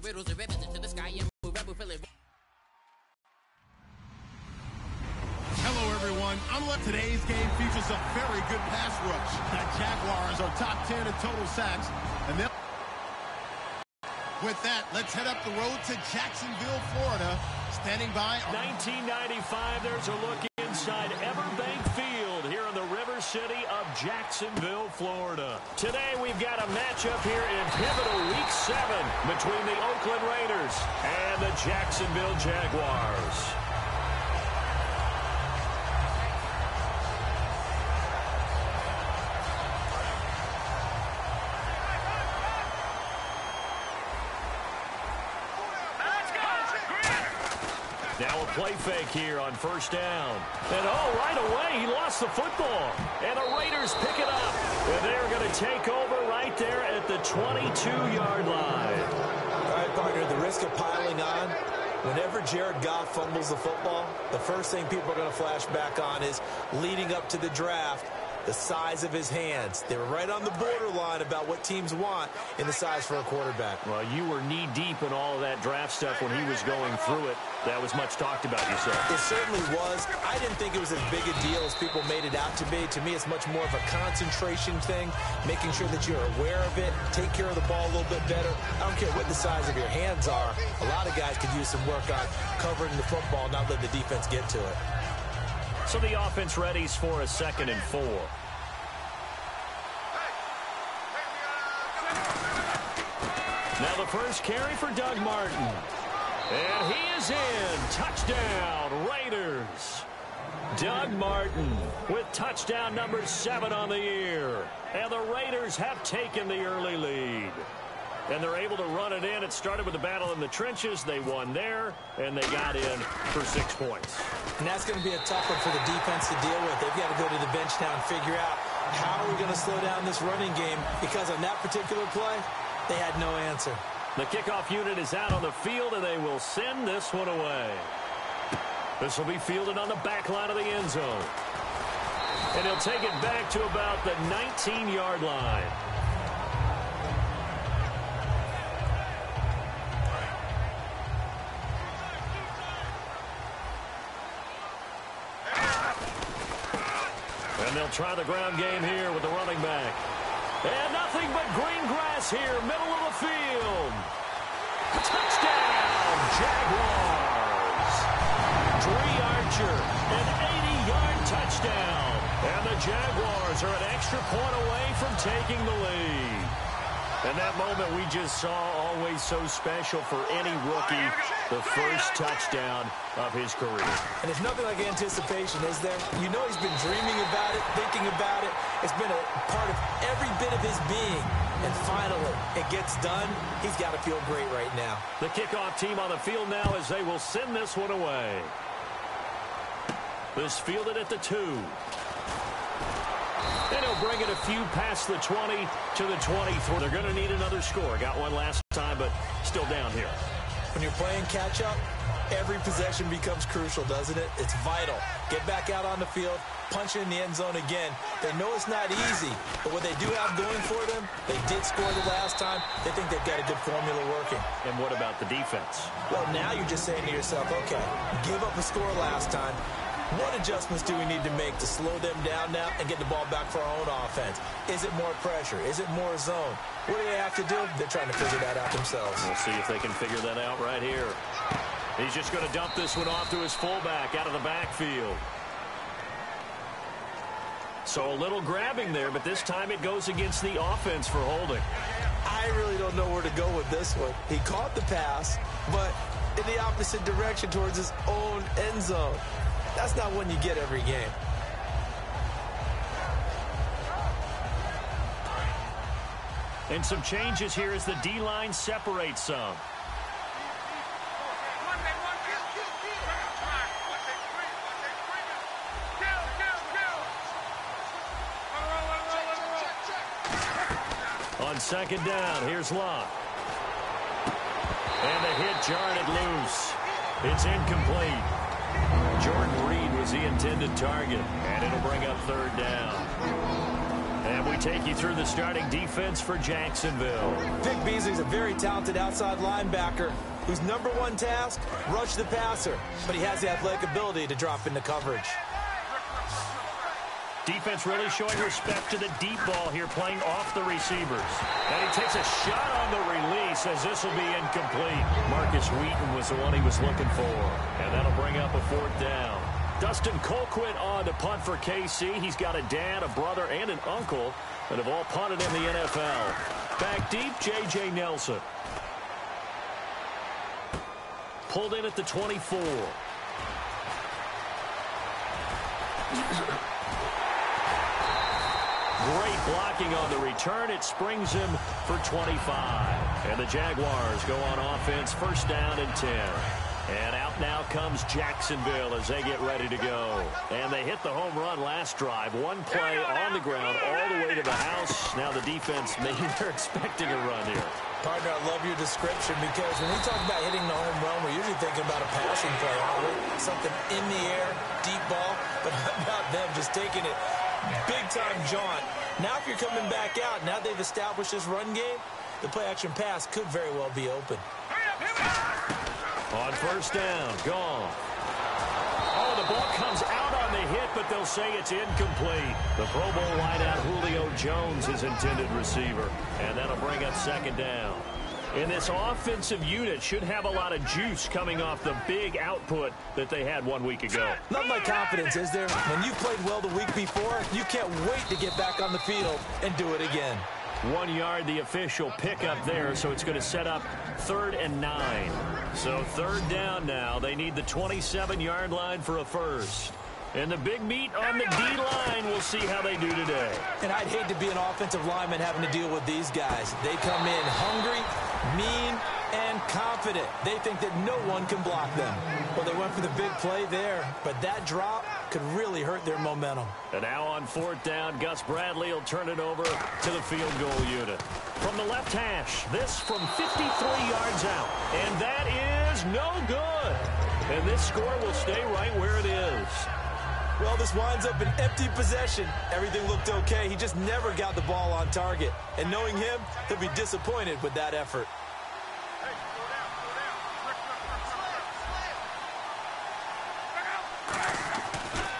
riddles and ribbons into the sky and move rebel feeling. Hello, everyone. Unlike today's game features a very good pass rush. The Jaguars are top 10 in total sacks, and they'll... With that, let's head up the road to Jacksonville, Florida. Standing by... 1995, there's a look inside Everbank Field here in the River City of Jacksonville, Florida. Today, we've got a matchup here in pivotal Week 7 between the Oakland Raiders and the Jacksonville Jaguars. Now a play fake here on first down. And right away, he lost the football. And the Raiders pick it up. And they're going to take over right there at the 22-yard line. All right, partner, the risk of piling on. Whenever Jared Goff fumbles the football, the first thing people are going to flash back on is leading up to the draft, the size of his hands. They were right on the borderline about what teams want in the size for a quarterback. Well, you were knee-deep in all of that draft stuff when he was going through it. That was much talked about, you said. It certainly was. I didn't think it was as big a deal as people made it out to be. To me, it's much more of a concentration thing, making sure that you're aware of it, take care of the ball a little bit better. I don't care what the size of your hands are. A lot of guys could use some work on covering the football, not letting the defense get to it. So the offense readies for a 2nd and 4. Now the first carry for Doug Martin. And he is in. Touchdown, Raiders. Doug Martin with touchdown number 7 on the year. And the Raiders have taken the early lead. And they're able to run it in. It started with a battle in the trenches. They won there, and they got in for 6 points. And that's going to be a tough one for the defense to deal with. They've got to go to the bench now and figure out how are we going to slow down this running game, because on that particular play, they had no answer. The kickoff unit is out on the field, and they will send this one away. This will be fielded on the back line of the end zone. And he'll take it back to about the 19-yard line. And they'll try the ground game here with the running back. And nothing but green grass here, middle of the field. Touchdown, Jaguars. Dree Archer, an 80-yard touchdown. And the Jaguars are an extra point away from taking the lead. And that moment we just saw, always so special for any rookie, the first touchdown of his career. And there's nothing like anticipation, is there? You know he's been dreaming about it, thinking about it. It's been a part of every bit of his being. And finally, it gets done. He's got to feel great right now. The kickoff team on the field now as they will send this one away. This fielded at the 2. And he'll bring it a few past the 20 to the 23. They're going to need another score. Got one last time, but still down here. When you're playing catch-up, every possession becomes crucial, doesn't it? It's vital. Get back out on the field, punch it in the end zone again. They know it's not easy, but what they do have going for them, they did score the last time. They think they've got a good formula working. And what about the defense? Well, now you're just saying to yourself, okay, give up a score last time. What adjustments do we need to make to slow them down now and get the ball back for our own offense? Is it more pressure? Is it more zone? What do they have to do? They're trying to figure that out themselves. We'll see if they can figure that out right here. He's just going to dump this one off to his fullback out of the backfield. So a little grabbing there, but this time it goes against the offense for holding. I really don't know where to go with this one. He caught the pass, but in the opposite direction towards his own end zone. That's not one you get every game. And some changes here as the D-line separates some. On 2nd down, here's Locke. And the hit jarred it loose. It's incomplete. Jordan Reed was the intended target, and it'll bring up 3rd down. And we take you through the starting defense for Jacksonville. Vic Beasley's a very talented outside linebacker whose number one task, rush the passer. But he has the athletic ability to drop into coverage. Defense really showing respect to the deep ball here, playing off the receivers. And he takes a shot on the release as this will be incomplete. Marcus Wheaton was the one he was looking for. And that'll bring up a 4th down. Dustin Colquitt on to punt for KC. He's got a dad, a brother, and an uncle that have all punted in the NFL. Back deep, J.J. Nelson. Pulled in at the 24. Great blocking on the return. It springs him for 25. And the Jaguars go on offense, 1st down and 10. And out now comes Jacksonville as they get ready to go. And they hit the home run last drive. One play on the ground all the way to the house. Now the defense, maybe they're expecting a run here. Partner, I love your description because when we talk about hitting the home run, we're usually thinking about a passing play, aren't we? Something in the air, deep ball, but how about them just taking it big-time jaunt. Now if you're coming back out, now they've established this run game, the play-action pass could very well be open. On 1st down, gone. Oh, the ball comes out on the hit, but they'll say it's incomplete. The Pro Bowl wideout Julio Jones is intended receiver, and that'll bring up 2nd down. And this offensive unit should have a lot of juice coming off the big output that they had 1 week ago. Not my confidence, is there? When you played well the week before, you can't wait to get back on the field and do it again. 1 yard, the official pickup there, so it's going to set up 3rd and 9. So 3rd down now. They need the 27-yard line for a first. And the big meat on the D-line, we'll see how they do today. And I'd hate to be an offensive lineman having to deal with these guys. They come in hungry, mean, and confident. They think that no one can block them. Well, they went for the big play there, but that drop could really hurt their momentum. And now on 4th down, Gus Bradley will turn it over to the field goal unit. From the left hash, this from 53 yards out. And that is no good. And this score will stay right where it is. Well, this winds up an empty possession. Everything looked okay. He just never got the ball on target. And knowing him, he'll be disappointed with that effort.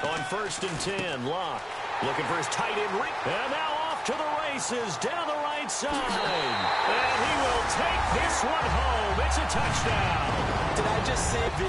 On 1st and 10, Locke looking for his tight end. And now off to the races down the right side. And he will take this one home. It's a touchdown. Did I just say B?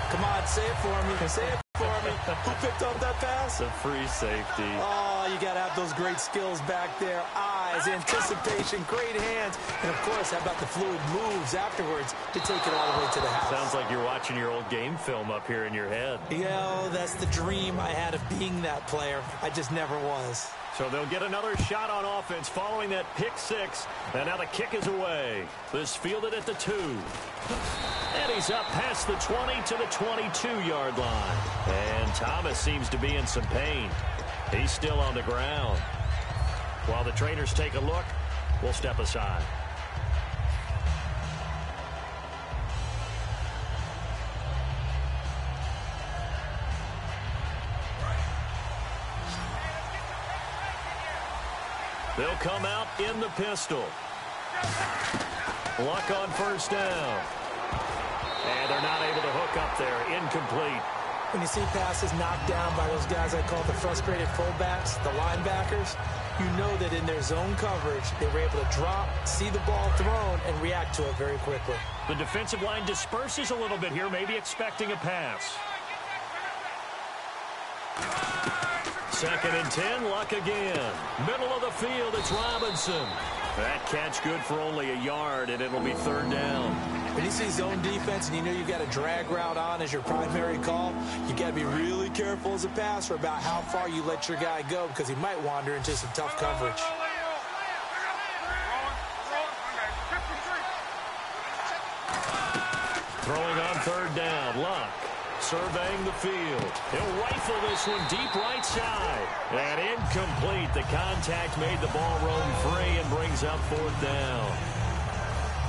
Come on, say it for me. Say it for me. Who picked up that pass? The free safety. Oh, you got to have those great skills back there. Eyes, anticipation, great hands. And, of course, how about the fluid moves afterwards to take it all the way to the house? Sounds like you're watching your old game film up here in your head. Yeah, that's the dream I had of being that player. I just never was. So they'll get another shot on offense following that pick 6. And now the kick is away. This fielded at the 2. And he's up past the 20 to the 22-yard line. And Thomas seems to be in some pain. He's still on the ground. While the trainers take a look, we'll step aside. They'll come out in the pistol. Luck on 1st down. And they're not able to hook up there. Incomplete. When you see passes knocked down by those guys I call the frustrated fullbacks, the linebackers, you know that in their zone coverage, they were able to drop, see the ball thrown, and react to it very quickly. The defensive line disperses a little bit here, maybe expecting a pass. 2nd and 10, Luck again. Middle of the field, it's Robinson. That catch good for only a yard, and it'll be 3rd down. When you see zone defense and you know you've got a drag route on as your primary call, you got to be really careful as a passer about how far you let your guy go because he might wander into some tough coverage. Throwing on 3rd down, Luck. Surveying the field. He'll rifle this one deep right side. And incomplete. The contact made the ball roam free and brings up 4th down.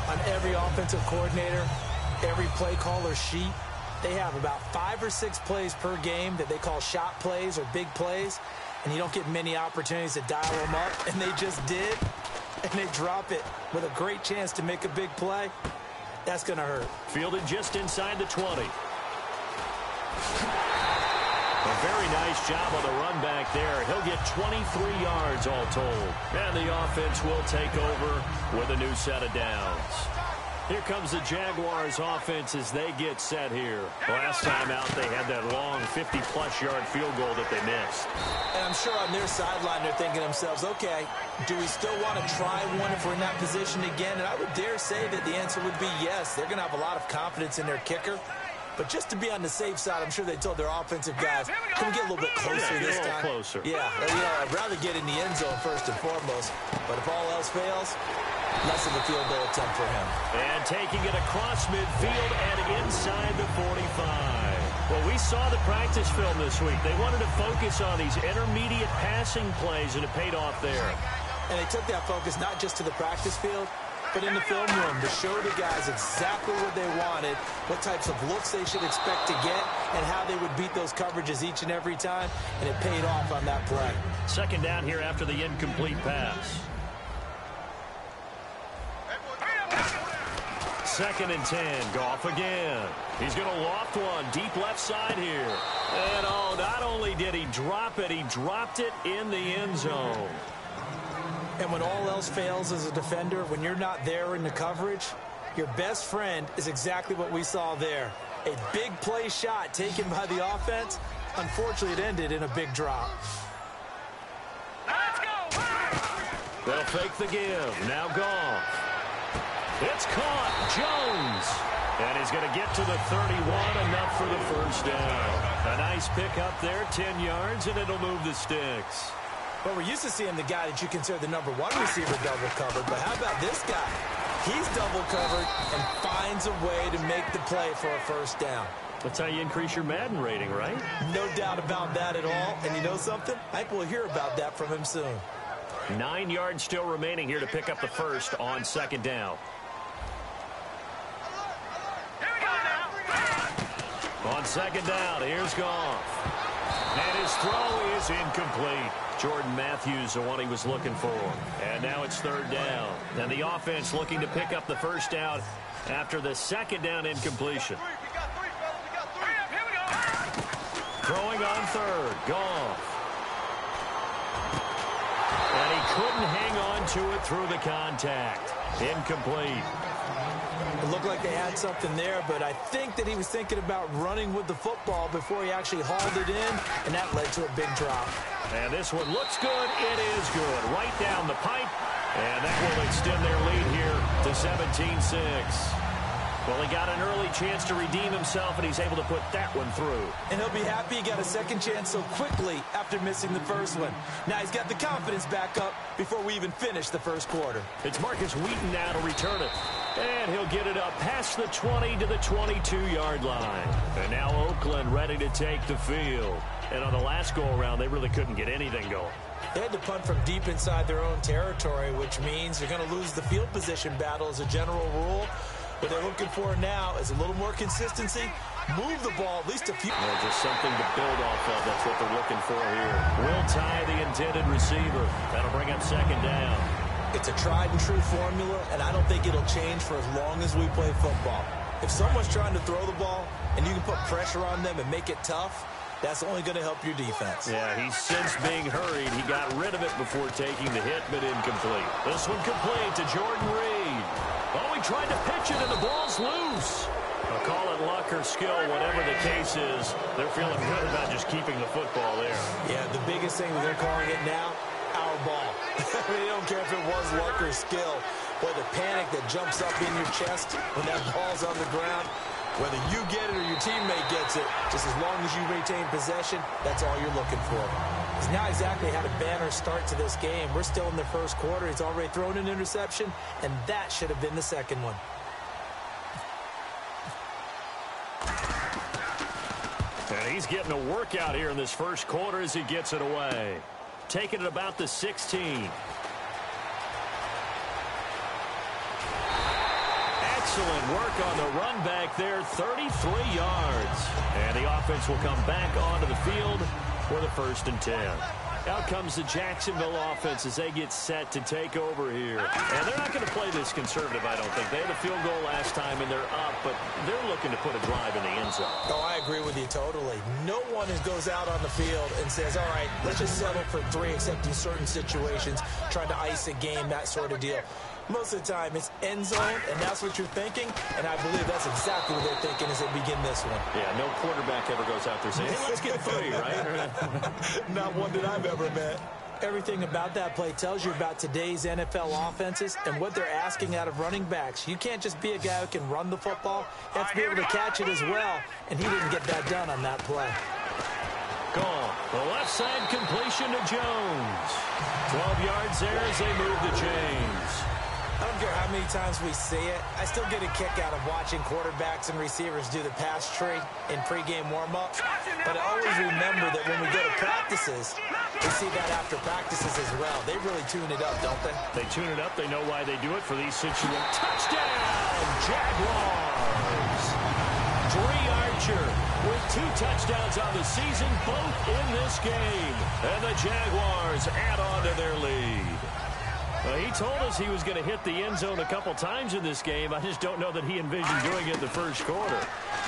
On every offensive coordinator, every play caller sheet, they have about 5 or 6 plays per game that they call shot plays or big plays. and you don't get many opportunities to dial them up, and they just did, and they drop it with a great chance to make a big play, that's going to hurt. Fielded just inside the 20. A very nice job on the run back there. He'll get 23 yards all told. And the offense will take over with a new set of downs. Here comes the Jaguars offense as they get set here. Last time out, they had that long 50-plus yard field goal that they missed. And I'm sure on their sideline, they're thinking to themselves, okay, do we still want to try one if we're in that position again? And I would dare say that the answer would be yes. They're going to have a lot of confidence in their kicker. But just to be on the safe side, I'm sure they told their offensive guys, can we get a little bit closer this time? Closer. Yeah, I'd rather get in the end zone first and foremost. But if all else fails, less of a field goal attempt for him. And taking it across midfield and inside the 45. Well, we saw the practice film this week. They wanted to focus on these intermediate passing plays, and it paid off there. And they took that focus not just to the practice field, but in the film room to show the guys exactly what they wanted, what types of looks they should expect to get, and how they would beat those coverages each and every time, and it paid off on that play. Second down here after the incomplete pass. 2nd and 10. Goff again. He's going to loft one deep left side here. And not only did he drop it, he dropped it in the end zone. And when all else fails as a defender, when you're not there in the coverage, your best friend is exactly what we saw there. A big play shot taken by the offense. Unfortunately, it ended in a big drop. Let's go! They'll fake the give. Now Goff. It's caught. Jones. And he's going to get to the 31, enough for the first down. A nice pick up there, 10 yards, and it'll move the sticks. Well, we're used to seeing the guy that you consider the number one receiver double covered, but how about this guy? He's double covered and finds a way to make the play for a first down. That's how you increase your Madden rating, right? No doubt about that at all. And you know something? I think we'll hear about that from him soon. 9 yards still remaining here to pick up the first on 2nd down. On 2nd down, here's Goff. And his throw is incomplete. Jordan Matthews, the one he was looking for. And now it's 3rd down. And the offense looking to pick up the first down after the 2nd down incompletion. Throwing on 3rd, Goff. And he couldn't hang on to it through the contact. Incomplete. It looked like they had something there, but I think that he was thinking about running with the football before he actually hauled it in, and that led to a big drop. And this one looks good. It is good. Right down the pipe. And that will extend their lead here to 17-6. Well, he got an early chance to redeem himself, and he's able to put that one through. And he'll be happy he got a second chance so quickly after missing the first one. Now he's got the confidence back up before we even finish the first quarter. It's Marcus Wheaton now to return it. And he'll get it up past the 20 to the 22-yard line. And now Oakland ready to take the field. And on the last go-around, they really couldn't get anything going. They had to punt from deep inside their own territory, which means they're going to lose the field position battle as a general rule. What they're looking for now is a little more consistency. Move the ball at least a few. Just something to build off of. That's what they're looking for here. Will tie the intended receiver. That'll bring up 2nd down. It's a tried and true formula, and I don't think it'll change for as long as we play football. If someone's trying to throw the ball and you can put pressure on them and make it tough, that's only going to help your defense. Yeah, he's since being hurried. He got rid of it before taking the hit, but incomplete. This one complete to Jordan Reed. Oh, he tried to pitch it, and the ball's loose. I'll call it luck or skill, whatever the case is. They're feeling good about just keeping the football there. Yeah, the biggest thing that they're calling it now, our ball. They don't care if it was luck or skill. Boy, the panic that jumps up in your chest when that ball's on the ground, whether you get it or your teammate gets it, just as long as you retain possession, that's all you're looking for. He's not exactly had a banner start to this game. We're still in the first quarter. He's already thrown an interception, and that should have been the second one. And he's getting a workout here in this first quarter as he gets it away. Taking it about the 16. Excellent work on the run back there, 33 yards. And the offense will come back onto the field for the 1st and 10. Out comes the Jacksonville offense as they get set to take over here. And they're not going to play this conservative, I don't think. They had a field goal last time, and they're up, but they're looking to put a drive in the end zone. Oh, I agree with you totally. No one goes out on the field and says, all right, let's just settle for 3, except in certain situations, trying to ice a game, that sort of deal. Most of the time, it's end zone, and that's what you're thinking, and I believe that's exactly what they're thinking as they begin this one. Yeah, no quarterback ever goes out there saying, hey, let's get 3, right? Not one that I've ever met. Everything about that play tells you about today's NFL offenses and what they're asking out of running backs. You can't just be a guy who can run the football. You have to be able to catch it as well, and he didn't get that done on that play. Gone. The left side completion to Jones. 12 yards there as they move the chains. I don't care how many times we see it. I still get a kick out of watching quarterbacks and receivers do the pass tree in pregame warm-up. But I always remember that when we go to practices, we see that after practices as well. They really tune it up, don't they? They tune it up. They know why they do it for these situations. Touchdown, Jaguars! Bree Archer with 2 touchdowns on the season, both in this game. And the Jaguars add on to their lead. He told us he was going to hit the end zone a couple times in this game. I just don't know that he envisioned doing it in the first quarter.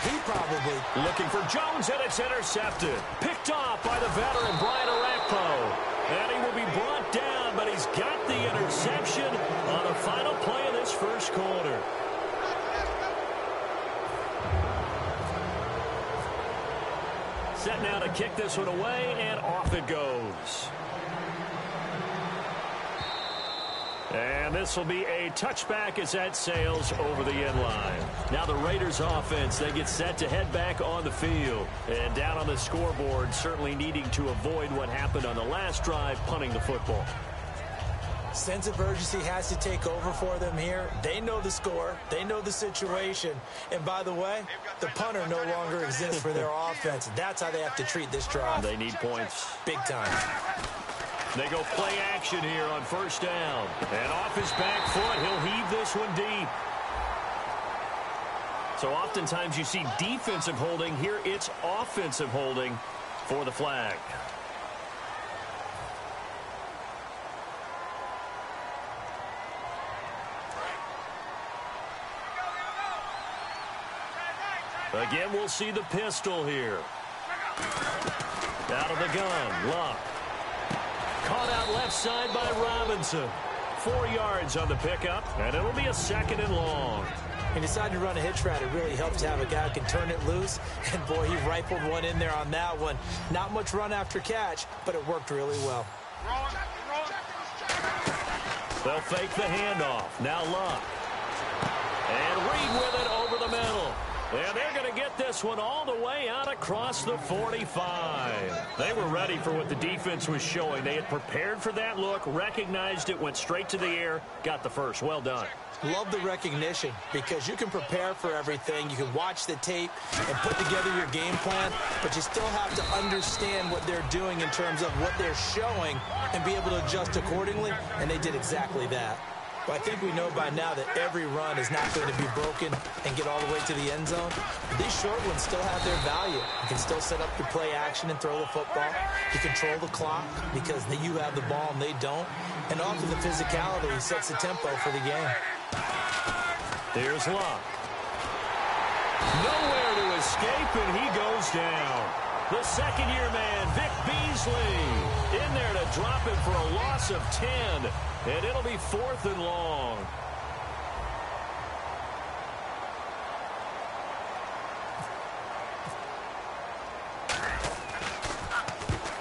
He probably. Looking for Jones, and it's intercepted. Picked off by the veteran, Brian Orakpo. And he will be brought down, but he's got the interception on the final play of this first quarter. Set now to kick this one away, and off it goes. And this will be a touchback as that sails over the end line. Now the Raiders offense, they get set to head back on the field. And down on the scoreboard, certainly needing to avoid what happened on the last drive, punting the football. Sense of urgency has to take over for them here. They know the score. They know the situation. And by the way, the punter no longer exists for their offense. That's how they have to treat this drive. They need points. Big time. They go play action here on first down. And off his back foot, he'll heave this one deep. So oftentimes you see defensive holding. Here it's offensive holding for the flag. Again, we'll see the pistol here. Out of the gun, Luck. Caught out left side by Robinson. 4 yards on the pickup, and it'll be a 2nd and long. He decided to run a hitch route. It really helps to have a guy who can turn it loose. And, boy, he rifled one in there on that one. Not much run after catch, but it worked really well. They'll fake the handoff. Now Luck. And Reed with it over the middle. And they're going to get this one all the way out across the 45. They were ready for what the defense was showing. They had prepared for that look, recognized it, went straight to the air, got the first. Well done. Love the recognition because you can prepare for everything. You can watch the tape and put together your game plan, but you still have to understand what they're doing in terms of what they're showing and be able to adjust accordingly, and they did exactly that. Well, I think we know by now that every run is not going to be broken and get all the way to the end zone. But these short ones still have their value. You can still set up your play action and throw the football. You control the clock because you have the ball and they don't. And off of the physicality, he sets the tempo for the game. Here's Luck. Nowhere to escape, and he goes down. The second-year man, Vic Beasley, in there to drop it for a loss of 10. And it'll be 4th and long.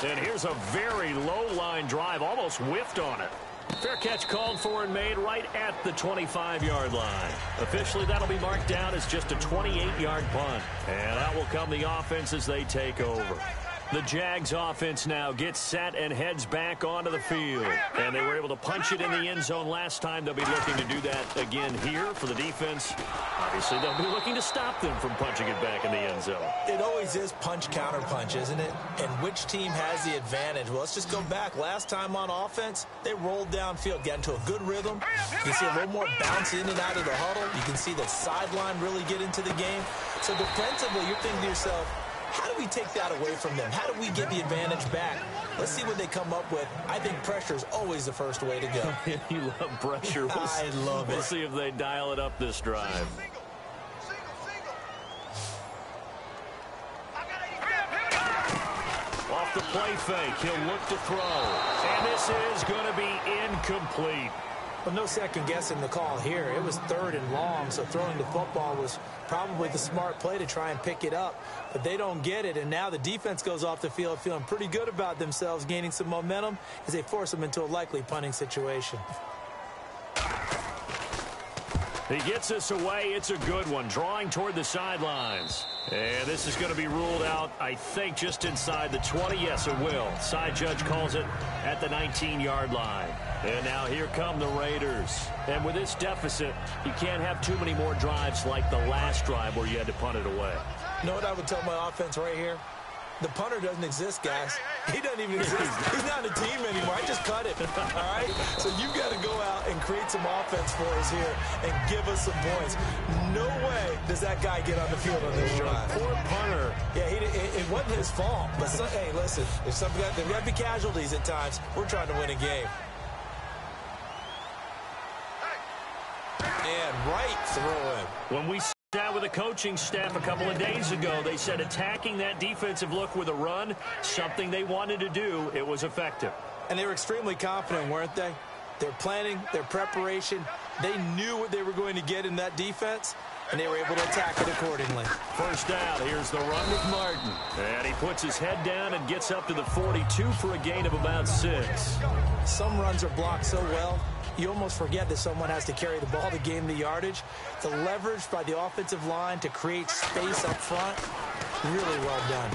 And here's a very low-line drive, almost whiffed on it. Fair catch called for and made right at the 25-yard line. Officially, that'll be marked down as just a 28-yard punt. And out will come the offense as they take over. The Jags offense now gets set and heads back onto the field. And they were able to punch it in the end zone last time. They'll be looking to do that again here for the defense. Obviously, they'll be looking to stop them from punching it back in the end zone. It always is punch-counter-punch, isn't it? And which team has the advantage? Well, let's just go back. Last time on offense, they rolled downfield, got into a good rhythm. You can see a little more bounce in and out of the huddle. You can see the sideline really get into the game. So defensively, you're thinking to yourself, How do we take that away from them? How do we get the advantage back? Let's see what they come up with. I think pressure is always the first way to go. You love pressure. I love it. We'll see if they dial it up this drive. Off the play fake, he'll look to throw. And this is going to be incomplete. Well, no second guessing the call here. It was 3rd and long, so throwing the football was probably the smart play to try and pick it up. But they don't get it, and now the defense goes off the field feeling pretty good about themselves, gaining some momentum as they force them into a likely punting situation. He gets this away. It's a good one, drawing toward the sidelines. And this is going to be ruled out, I think, just inside the 20. Yes, it will. Side judge calls it at the 19-yard line. And now here come the Raiders. And with this deficit, you can't have too many more drives like the last drive where you had to punt it away. You know what I would tell my offense right here? The punter doesn't exist, guys. He doesn't even exist. He's not a team anymore. I just cut it, all right? So you got to go out and create some offense for us here and give us some points. No way does that guy get on the field on this drive. Poor punter. Yeah, it wasn't his fault. But, hey, listen, there's got to be casualties at times. We're trying to win a game. And right throw him. When we sat with the coaching staff a couple of days ago, they said attacking that defensive look with a run, something they wanted to do, it was effective. And they were extremely confident, weren't they? Their planning, their preparation, they knew what they were going to get in that defense, and they were able to attack it accordingly. First down, here's the run with Martin. And he puts his head down and gets up to the 42 for a gain of about 6. Some runs are blocked so well, you almost forget that someone has to carry the ball to gain the yardage. The leverage by the offensive line to create space up front, really well done.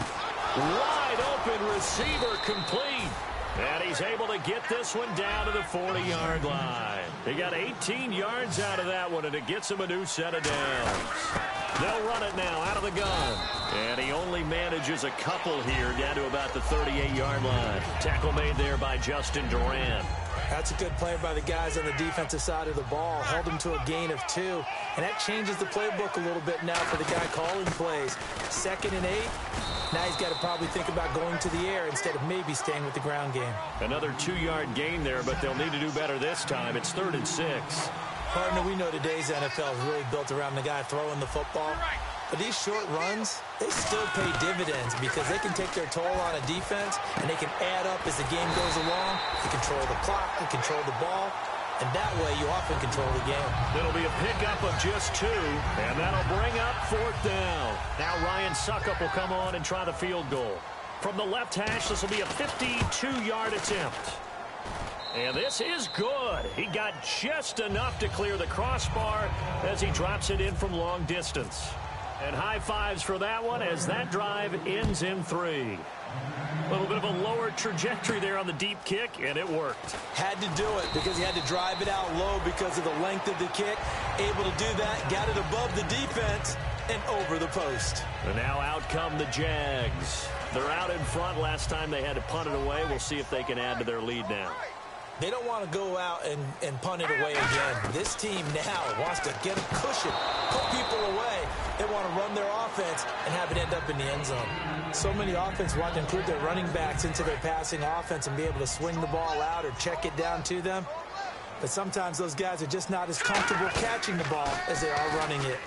Wide open receiver complete. And he's able to get this one down to the 40-yard line. He got 18 yards out of that one, and it gets him a new set of downs. They'll run it now out of the gun. And he only manages a couple here down to about the 38-yard line. Tackle made there by Justin Durant. That's a good play by the guys on the defensive side of the ball. Held him to a gain of 2. And that changes the playbook a little bit now for the guy calling plays. 2nd and 8. Now he's got to probably think about going to the air instead of maybe staying with the ground game. Another 2-yard gain there, but they'll need to do better this time. It's 3rd and 6. Partner, we know today's NFL is really built around the guy throwing the football. But these short runs, they still pay dividends because they can take their toll on a defense and they can add up as the game goes along. They control the clock, they control the ball, and that way you often control the game. It'll be a pickup of just 2, and that'll bring up 4th down. Now Ryan Suckup will come on and try the field goal. From the left hash, this will be a 52-yard attempt. And this is good. He got just enough to clear the crossbar as he drops it in from long distance. And high fives for that one as that drive ends in 3. A little bit of a lower trajectory there on the deep kick, and it worked. Had to do it because he had to drive it out low because of the length of the kick. Able to do that, got it above the defense and over the post. And now out come the Jags. They're out in front. Last time they had to punt it away. We'll see if they can add to their lead now. They don't want to go out and punt it away again. This team now wants to get a cushion, put people away. They want to run their offense and have it end up in the end zone. So many offenses want to include their running backs into their passing offense and be able to swing the ball out or check it down to them. But sometimes those guys are just not as comfortable catching the ball as they are running it.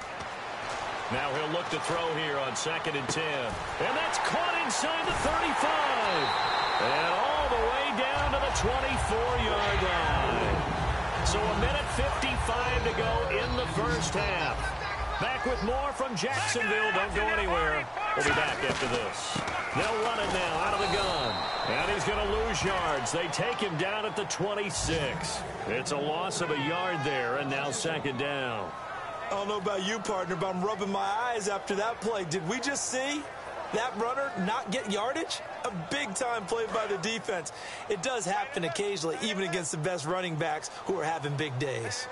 Now he'll look to throw here on 2nd and 10. And that's caught inside the 35. And all the way down to the 24-yard line. So a minute 55 to go in the first half. Back with more from Jacksonville. Don't go anywhere. We'll be back after this. They'll run it now out of the gun. And he's going to lose yards. They take him down at the 26. It's a loss of a yard there, and now 2nd down. I don't know about you, partner, but I'm rubbing my eyes after that play. Did we just see that runner not get yardage? A big-time play by the defense. It does happen occasionally, even against the best running backs who are having big days.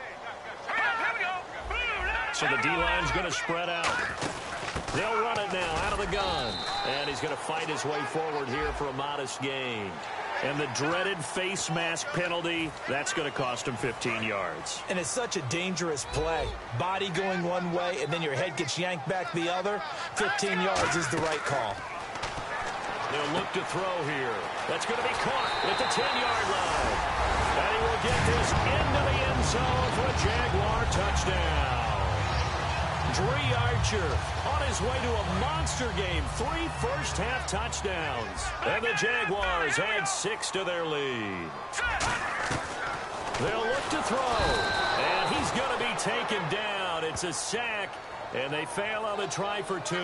So the D-line's going to spread out. They'll run it now out of the gun. And he's going to fight his way forward here for a modest gain. And the dreaded face mask penalty, that's going to cost him 15 yards. And it's such a dangerous play. Body going one way, and then your head gets yanked back the other. 15 yards is the right call. He'll look to throw here. That's going to be caught at the 10-yard line. And he will get this into the end zone for a Jaguar touchdown. Dree Archer on his way to a monster game. 3 first-half touchdowns. And the Jaguars add 6 to their lead. They'll look to throw. And he's going to be taken down. It's a sack. And they fail on the try for 2.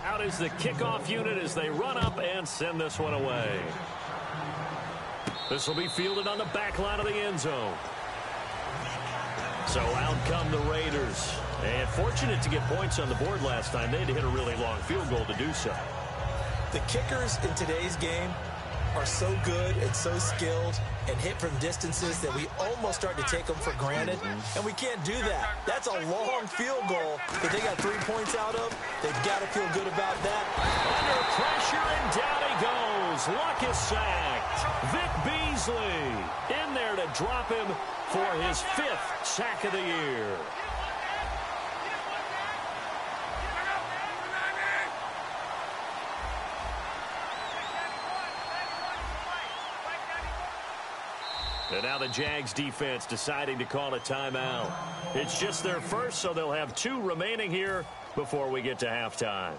Out is the kickoff unit as they run up and send this one away. This will be fielded on the back line of the end zone. So out come the Raiders. And fortunate to get points on the board last time. They had to hit a really long field goal to do so. The kickers in today's game are so good and so skilled and hit from distances that we almost start to take them for granted. And we can't do that. That's a long field goal that they got 3 points out of. They've got to feel good about that. Under pressure, and down he goes. Luck is sacked. Vic Beasley in there to drop him for his 5th sack of the year. And now the Jags defense deciding to call a timeout. It's just their first, so they'll have 2 remaining here before we get to halftime.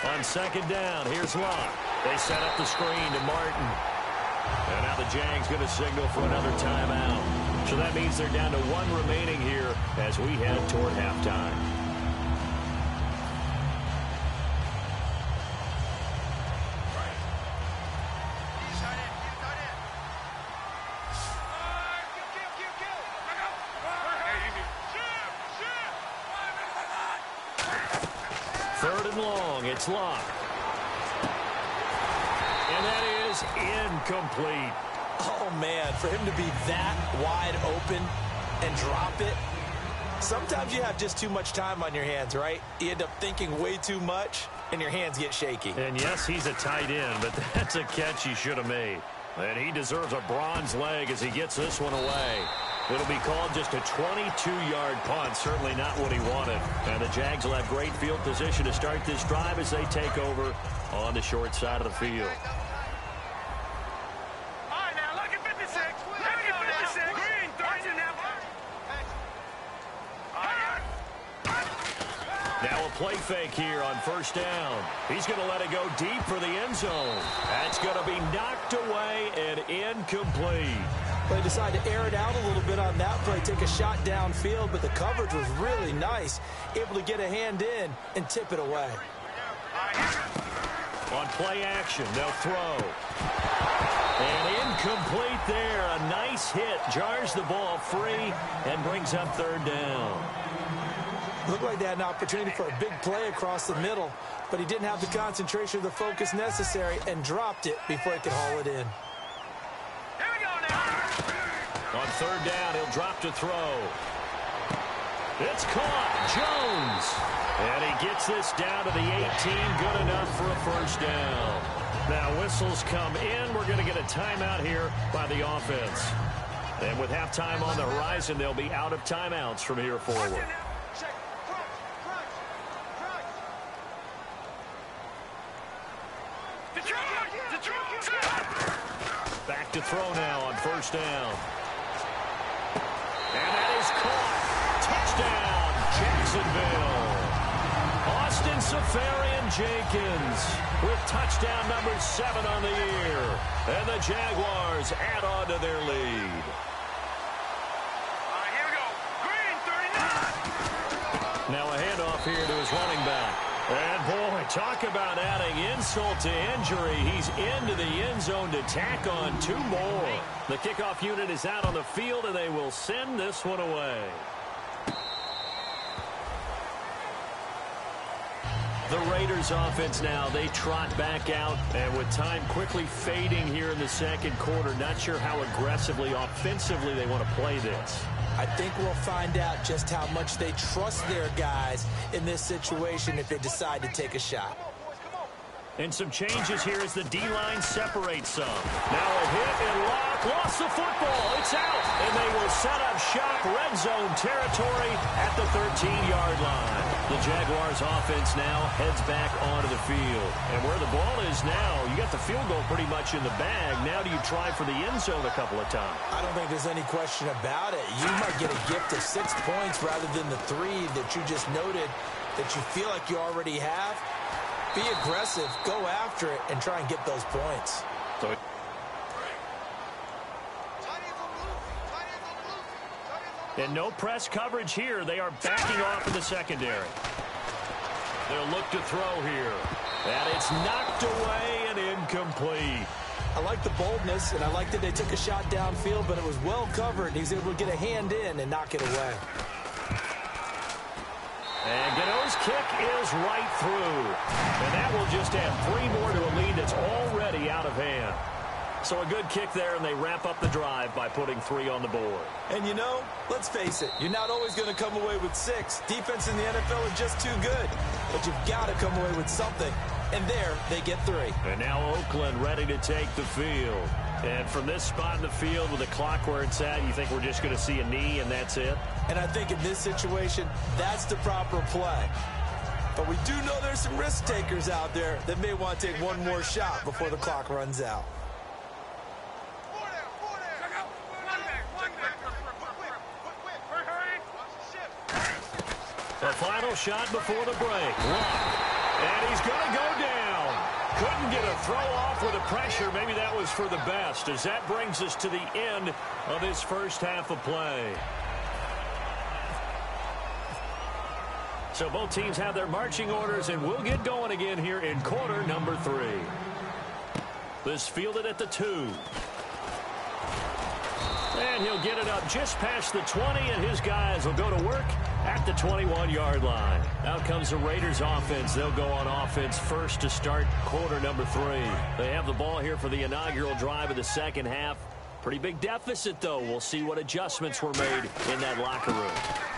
On second down, here's Locke. They set up the screen to Martin. And now the Jags going to signal for another timeout. So that means they're down to 1 remaining here as we head toward halftime. Third and long, it's Locke. And that is incomplete. Oh, man, for him to be that wide open and drop it. Sometimes you have just too much time on your hands, right? You end up thinking way too much, and your hands get shaky. And, yes, he's a tight end, but that's a catch he should have made. And he deserves a bronze leg as he gets this one away. It'll be called just a 22-yard punt, certainly not what he wanted. And the Jags will have great field position to start this drive as they take over on the short side of the field. Now a play fake here on first down. He's going to let it go deep for the end zone. That's going to be knocked away and incomplete. They decided to air it out a little bit on that play, take a shot downfield, but the coverage was really nice, able to get a hand in and tip it away. On play action, they'll throw. And incomplete there. A nice hit. Jars the ball free and brings up third down. Looked like they had an opportunity for a big play across the middle, but he didn't have the concentration or the focus necessary and dropped it before he could haul it in. Here we go now. On third down, he'll drop to throw. It's caught. Jones. And he gets this down to the 18. Good enough for a first down. Now whistles come in. We're going to get a timeout here by the offense. And with halftime on the horizon, they'll be out of timeouts from here forward. Back to throw now on first down. And that is caught. Touchdown, Jacksonville. Austin Safarian-Jenkins with touchdown number 7 on the year. And the Jaguars add on to their lead. Here we go. Green, 39. Now a handoff here to his running back. And, boy, talk about adding insult to injury. He's into the end zone to tack on 2 more. The kickoff unit is out on the field, and they will send this one away. The Raiders offense now, they trot back out, and with time quickly fading here in the second quarter, not sure how aggressively, offensively they want to play this. I think we'll find out just how much they trust their guys in this situation if they decide to take a shot. And some changes here as the D-line separates some. Now a hit and lock. Lost the football. It's out. And they will set up shop red zone territory at the 13-yard line. The Jaguars offense now heads back onto the field. And where the ball is now, you got the field goal pretty much in the bag. Now do you try for the end zone a couple of times? I don't think there's any question about it. You might get a gift of 6 points rather than the 3 that you just noted that you feel like you already have. Be aggressive, go after it, and try and get those points. And no press coverage here. They are backing off in the secondary. They'll look to throw here. And it's knocked away and incomplete. I like the boldness, and I like that they took a shot downfield, but it was well covered. He was able to get a hand in and knock it away. And Gano's kick is right through. And that will just add 3 more to a lead that's already out of hand. So a good kick there, and they wrap up the drive by putting 3 on the board. And you know, let's face it, you're not always going to come away with 6. Defense in the NFL is just too good. But you've got to come away with something. And there, they get 3. And now Oakland ready to take the field. And from this spot in the field with the clock where it's at, you think we're just going to see a knee and that's it? And I think in this situation, that's the proper play. But we do know there's some risk takers out there that may want to take one more shot before the clock runs out. The final shot before the break. Lock. And he's going to go down. Couldn't get a throw off with the pressure. Maybe that was for the best, as that brings us to the end of this first half of play. So both teams have their marching orders, and we'll get going again here in quarter number 3. This fielded at the 2. And he'll get it up just past the 20, and his guys will go to work at the 21-yard line. Out comes the Raiders offense. They'll go on offense first to start quarter number 3. They have the ball here for the inaugural drive of the second half. Pretty big deficit, though. We'll see what adjustments were made in that locker room.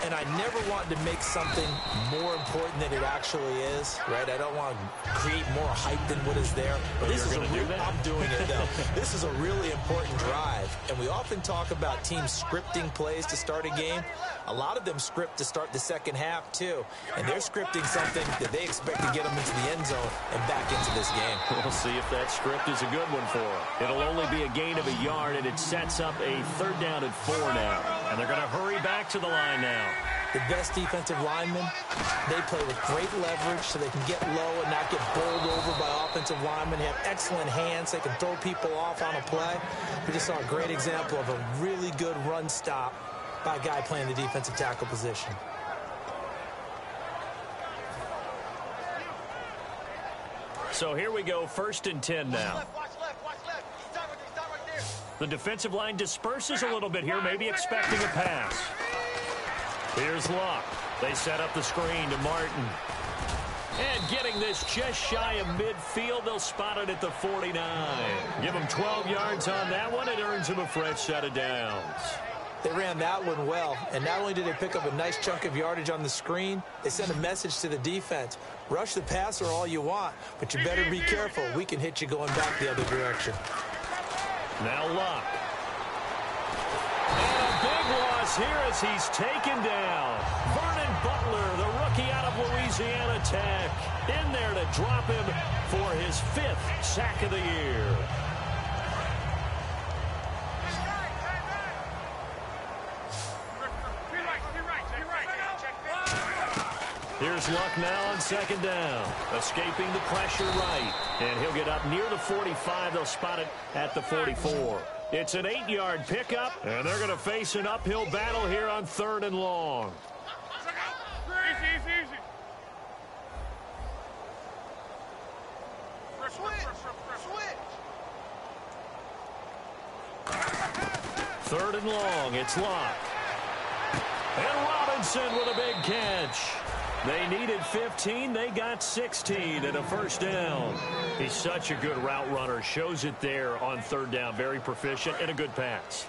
And I never want to make something more important than it actually is, right? I don't want to create more hype than what is there. But this is I'm doing it, though. This is a really important drive. And we often talk about teams scripting plays to start a game. A lot of them script to start the second half, too. And they're scripting something that they expect to get them into the end zone and back into this game. We'll see if that script is a good one for them. It'll only be a gain of a yard, and it sets up a 3rd down and 4 now. And they're going to hurry back to the line now. The best defensive linemen, they play with great leverage so they can get low and not get bowled over by offensive linemen. They have excellent hands. They can throw people off on a play. We just saw a great example of a really good run stop by a guy playing the defensive tackle position. So here we go, 1st and 10 now. The defensive line disperses a little bit here, maybe expecting a pass. Here's Luck. They set up the screen to Martin. And getting this just shy of midfield, they'll spot it at the 49. Give them 12 yards on that one. It earns them a fresh set of downs. They ran that one well, and not only did they pick up a nice chunk of yardage on the screen, they sent a message to the defense. Rush the passer all you want, but you better be careful. We can hit you going back the other direction. Now Luck. And a big loss here as he's taken down. Vernon Butler, the rookie out of Louisiana Tech, in there to drop him for his 5th sack of the year. Here's Luck now on 2nd down. Escaping the pressure right. And he'll get up near the 45. They'll spot it at the 44. It's an 8-yard pickup, and they're going to face an uphill battle here on 3rd and long. Easy. Switch. 3rd and long. It's Luck. And Robinson with a big catch. They needed 15. They got 16 and a 1st down. He's such a good route runner. Shows it there on 3rd down. Very proficient and a good pass.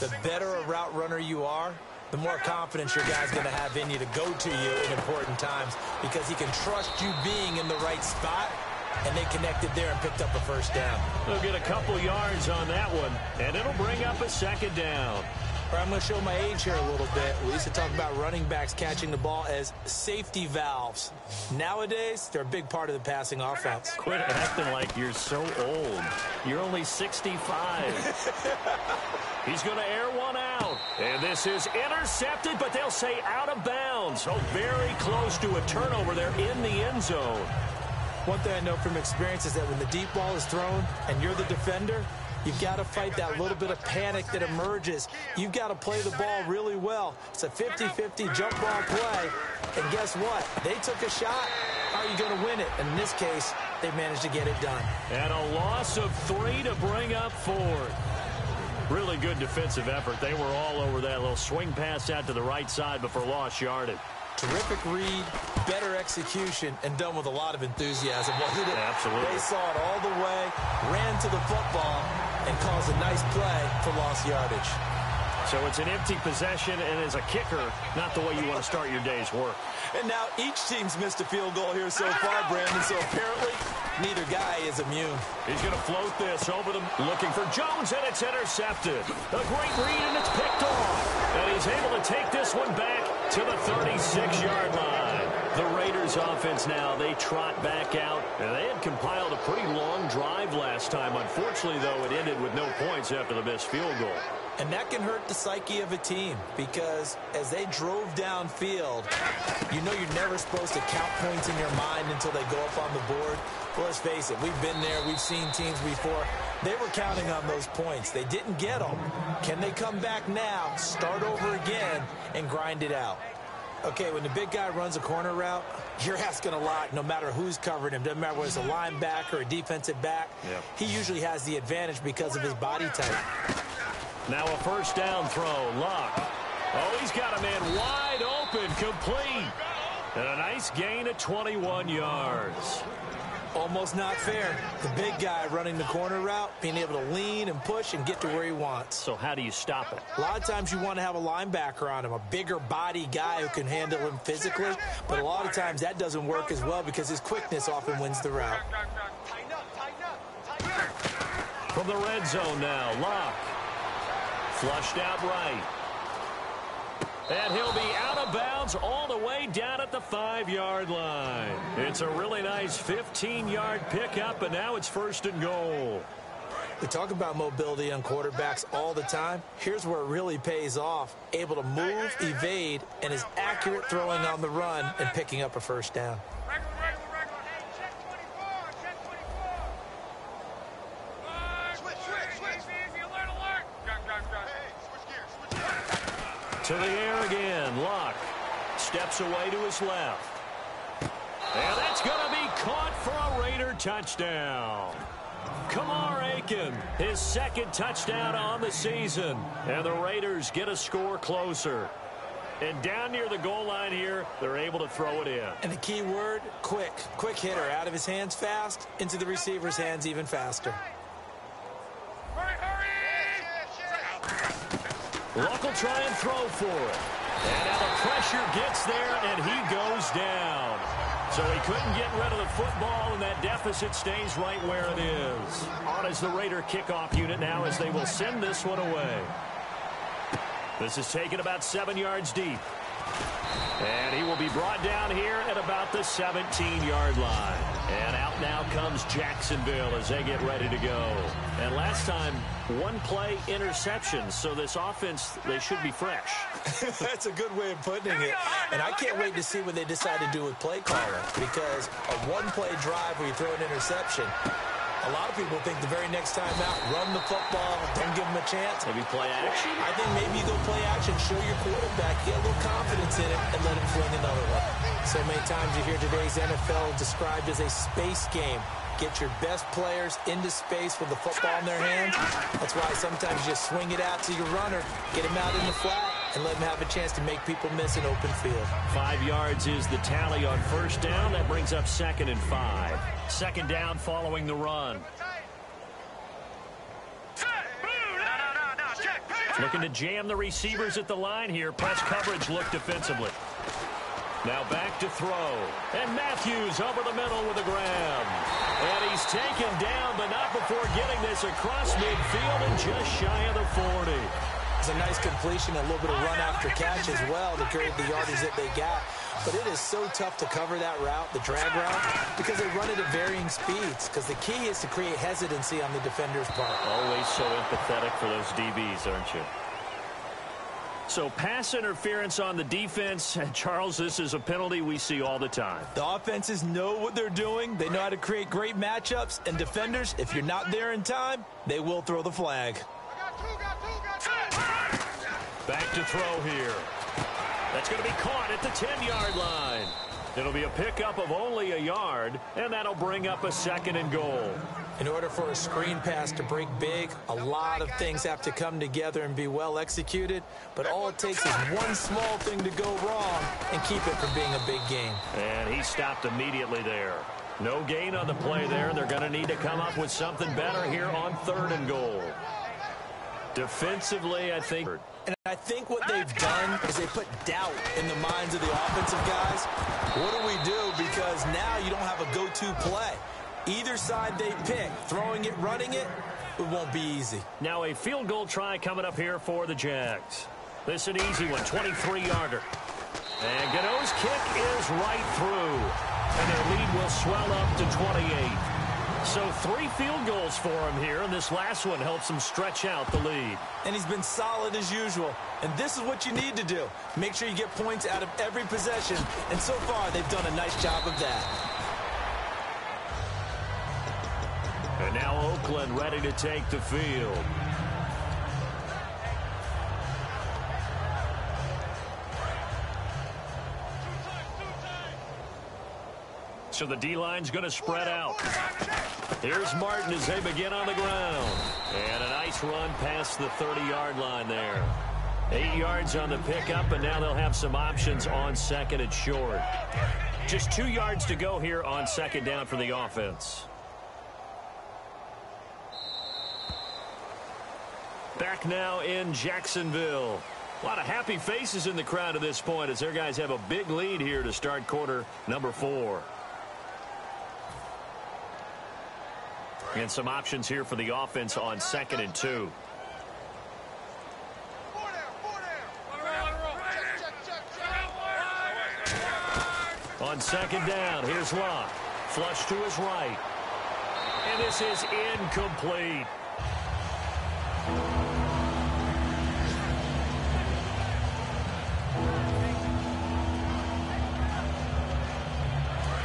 The better a route runner you are, the more confidence your guy's going to have in you to go to you in important times, because he can trust you being in the right spot and they connected there and picked up a first down. They'll get a couple yards on that one, and it'll bring up a second down. I'm going to show my age here a little bit. We used to talk about running backs catching the ball as safety valves. Nowadays, they're a big part of the passing offense. Quit acting like you're so old. You're only 65. He's going to air one out. And this is intercepted, but they'll say out of bounds. So very close to a turnover there in the end zone. One thing I know from experience is that when the deep ball is thrown and you're the defender, you've got to fight that little bit of panic that emerges. You've got to play the ball really well. It's a 50-50 jump ball play. And guess what? They took a shot. How are you going to win it? And in this case, they managed to get it done. And a loss of 3 to bring up 4. Really good defensive effort. They were all over that little swing pass out to the right side before lost yardage. Terrific read, better execution, and done with a lot of enthusiasm, wasn't it? Absolutely. They saw it all the way, ran to the football, and caused a nice play for lost yardage. So it's an empty possession, and as a kicker, not the way you want to start your day's work. And now each team's missed a field goal here so far, Brandon, so apparently neither guy is immune. He's going to float this over them, looking for Jones, and it's intercepted. A great read, and it's picked off. And he's able to take this one back to the 36-yard line. The Raiders offense now, they trot back out, and they had compiled a pretty long drive last time. Unfortunately, though, it ended with no points after the missed field goal. And that can hurt the psyche of a team because as they drove downfield, you know you're never supposed to count points in your mind until they go up on the board. Well, let's face it, we've been there. We've seen teams before. They were counting on those points. They didn't get them. Can they come back now, start over again, and grind it out? Okay, when the big guy runs a corner route, you're asking a lot no matter who's covering him. Doesn't matter whether it's a linebacker or a defensive back. Yep. He usually has the advantage because of his body type. Now a first down throw. Luck. Oh, he's got a man wide open, complete. And a nice gain of 21 yards. Almost not fair. The big guy running the corner route, being able to lean and push and get to where he wants. So how do you stop it? A lot of times you want to have a linebacker on him, a bigger body guy who can handle him physically. But a lot of times that doesn't work as well because his quickness often wins the route. From the red zone now, Luck. Flushed out right. And he'll be out of bounds all the way down at the 5-yard line. It's a really nice 15-yard pickup, and now it's first and goal. We talk about mobility on quarterbacks all the time. Here's where it really pays off. Able to move, evade, and is accurate throwing on the run and picking up a first down. To the air again. Luck steps away to his left. And that's going to be caught for a Raider touchdown. Kamar Aiken, his second touchdown on the season. And the Raiders get a score closer. And down near the goal line here, they're able to throw it in. And the key word, quick. Quick hitter. Out of his hands fast, into the receiver's hands even faster. Luck will try and throw for it. And now the pressure gets there, and he goes down. So he couldn't get rid of the football, and that deficit stays right where it is. On is the Raider kickoff unit now as they will send this one away. This is taken about 7 yards deep. And he will be brought down here at about the 17-yard line. And out now comes Jacksonville as they get ready to go. And last time, one play interception. So this offense, they should be fresh. That's a good way of putting it. And I can't wait to see what they decide to do with play calling. Because a one-play drive where you throw an interception, a lot of people think the very next time out, run the football, don't give them a chance. Maybe play action? I think maybe you go play action, show your quarterback, get a little confidence in it, and let him fling another one. So many times you hear today's NFL described as a space game. Get your best players into space with the football in their hands. That's why sometimes you just swing it out to your runner, get him out in the flat, and let him have a chance to make people miss an open field. 5 yards is the tally on first down. That brings up 2nd and 5. Second down following the run. Looking to jam the receivers at the line here. Press coverage look defensively. Now back to throw. And Matthews over the middle with a grab. And he's taken down, but not before getting this across midfield and just shy of the 40. It's a nice completion, a little bit of run after catch as well to create the yardage that they got. But it is so tough to cover that route, the drag route, because they run it at varying speeds. Because the key is to create hesitancy on the defender's part. Always so empathetic for those DBs, aren't you? So pass interference on the defense. And Charles, this is a penalty we see all the time. The offenses know what they're doing. They know how to create great matchups. And defenders, if you're not there in time, they will throw the flag. Back to throw here. That's going to be caught at the 10-yard line. It'll be a pickup of only a yard, and that'll bring up a 2nd and goal. In order for a screen pass to break big, a lot of things have to come together and be well executed, but all it takes is one small thing to go wrong and keep it from being a big game. And he stopped immediately there. No gain on the play there, and they're going to need to come up with something better here on 3rd and goal. Defensively, I think... And I think what they've done is they put doubt in the minds of the offensive guys. What do we do? Because now you don't have a go-to play. Either side they pick, throwing it, running it, it won't be easy. Now a field goal try coming up here for the Jags. This is an easy one, 23-yarder. And Godot's kick is right through. And their lead will swell up to 28. So 3 field goals for him here, and this last one helps him stretch out the lead. And he's been solid as usual. And this is what you need to do. Make sure you get points out of every possession. And so far, they've done a nice job of that. And now Oakland ready to take the field. So the D-line's going to spread out. Here's Martin as they begin on the ground. And a nice run past the 30-yard line there. 8 yards on the pickup, and now they'll have some options on 2nd and short. Just 2 yards to go here on 2nd down for the offense. Back now in Jacksonville. A lot of happy faces in the crowd at this point as their guys have a big lead here to start quarter number 4. And some options here for the offense on 2nd and 2. On 2nd down, here's Locke. Flush to his right. And this is incomplete.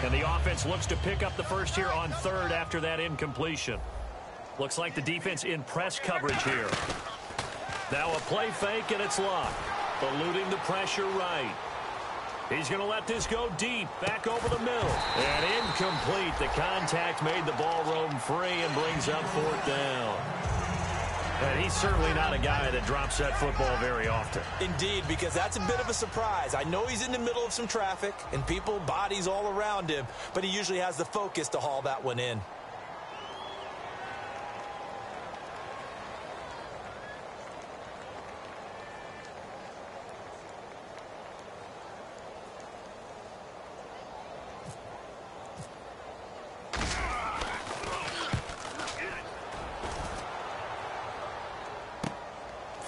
And the offense looks to pick up the first here on 3rd after that incompletion. Looks like the defense in press coverage here. Now a play fake, and it's Locke. Eluding the pressure right. He's going to let this go deep, back over the middle. And incomplete. The contact made the ball roam free and brings up 4th down. And he's certainly not a guy that drops that football very often. Indeed, because that's a bit of a surprise. I know he's in the middle of some traffic and people, bodies all around him, but he usually has the focus to haul that one in.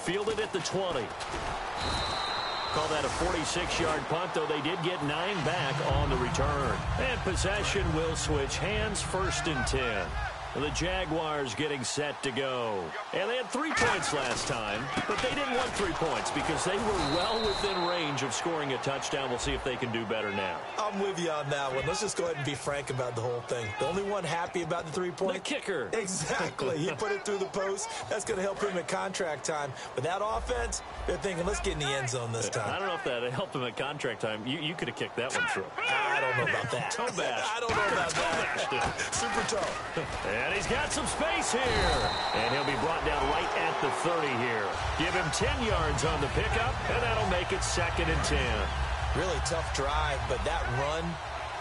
Fielded at the 20. Call that a 46-yard punt, though they did get 9 back on the return. And possession will switch hands, 1st and 10. The Jaguars getting set to go. And they had 3 points last time, but they didn't want 3 points because they were well within range of scoring a touchdown. We'll see if they can do better now. I'm with you on that one. Let's just go ahead and be frank about the whole thing. The only one happy about the 3-point? The kicker. Exactly. He put it through the post. That's going to help him at contract time. But that offense, they're thinking, let's get in the end zone this time. I don't know if that helped him at contract time. You could have kicked that one through. I don't know about that. Toe bash. I don't know about that. Super toe. And he's got some space here. And he'll be brought down right at the 30 here. Give him 10 yards on the pickup, and that'll make it 2nd and 10. Really tough drive, but that run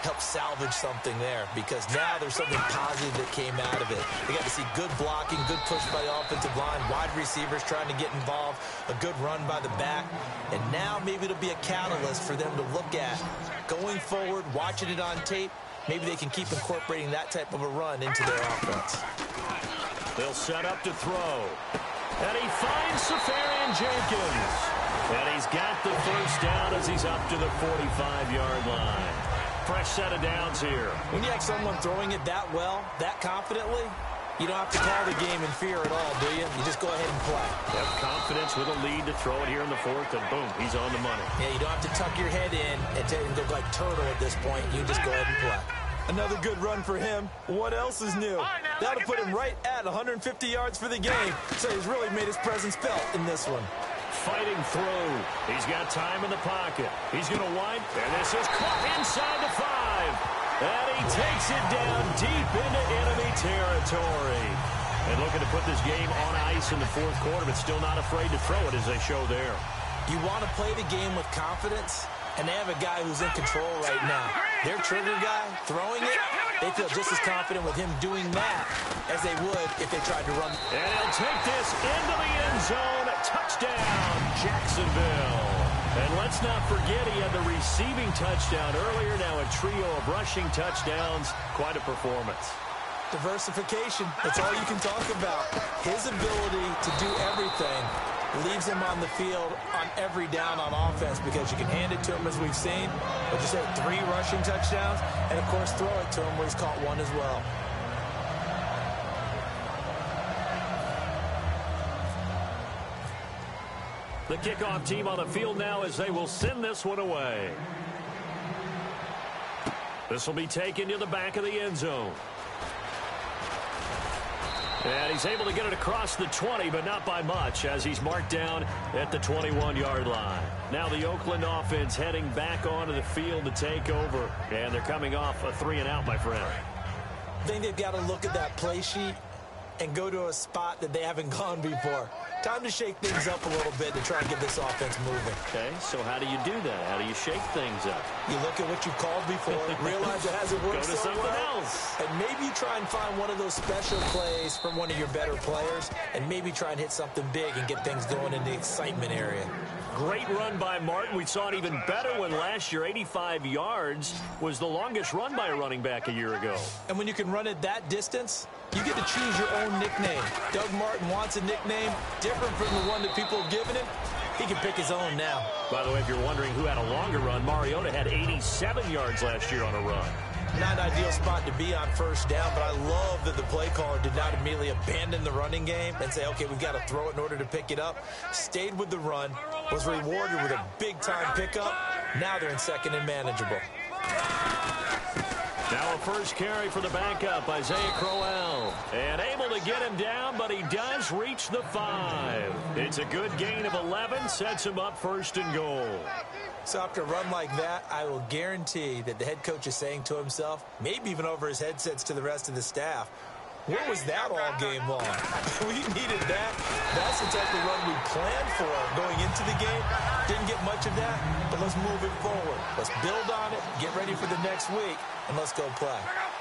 helped salvage something there because now there's something positive that came out of it. They got to see good blocking, good push by the offensive line, wide receivers trying to get involved, a good run by the back, and now maybe it'll be a catalyst for them to look at going forward, watching it on tape, maybe they can keep incorporating that type of a run into their offense. They'll set up to throw. And he finds Safarian Jenkins. And he's got the first down as he's up to the 45-yard line. Fresh set of downs here. When you have someone throwing it that well, that confidently, you don't have to call the game in fear at all, do you? You just go ahead and play. Have confidence with a lead to throw it here in the fourth, and boom, he's on the money. Yeah, you don't have to tuck your head in and look like turtle at this point. You just go ahead and play. Another good run for him. What else is new? That'll put him right at 150 yards for the game. So he's really made his presence felt in this one. Fighting through. He's got time in the pocket. He's going to wind, and this is caught inside the 5. And he takes it down deep into enemy territory. And looking to put this game on ice in the fourth quarter, but still not afraid to throw it as they show there. You want to play the game with confidence, and they have a guy who's in control right now. Their trigger guy throwing it, they feel just as confident with him doing that as they would if they tried to run. And he'll take this into the end zone. Touchdown, Jacksonville. And let's not forget he had the receiving touchdown earlier. Now a trio of rushing touchdowns. Quite a performance. Diversification, that's all you can talk about. His ability to do everything leaves him on the field on every down on offense because you can hand it to him as we've seen. But just had 3 rushing touchdowns and, of course, throw it to him where he's caught 1 as well. The kickoff team on the field now as they will send this one away. This will be taken to the back of the end zone. And he's able to get it across the 20, but not by much, as he's marked down at the 21-yard line. Now the Oakland offense heading back onto the field to take over, and they're coming off a 3-and-out, my friend. I think they've got to look at that play sheet and go to a spot that they haven't gone before. Time to shake things up a little bit to try and get this offense moving. Okay, so how do you do that? How do you shake things up? You look at what you've called before, realize it hasn't worked Go to so something well, else. and maybe you try and find one of those special plays from one of your better players, and maybe try and hit something big and get things going in the excitement area. Great run by Martin. We saw it even better when last year 85 yards was the longest run by a running back a year ago. And when you can run it that distance, you get to choose your own nickname. Doug Martin wants a nickname different from the one that people have given him. He can pick his own now. By the way, if you're wondering who had a longer run, Mariota had 87 yards last year on a run. Not an ideal spot to be on first down, but I love that the play caller did not immediately abandon the running game and say, okay, we've got to throw it in order to pick it up. Stayed with the run, was rewarded with a big-time pickup. Now they're in second and manageable. Now a first carry for the backup, Isaiah Crowell. And able to get him down, but he does reach the 5. It's a good gain of 11, sets him up first and goal. So after a run like that, I will guarantee that the head coach is saying to himself, maybe even over his headsets to the rest of the staff, where was that all game long? We needed that. That's the type of run we planned for going into the game. Didn't get much of that, but let's move it forward. Let's build on it, get ready for the next week, and let's go play.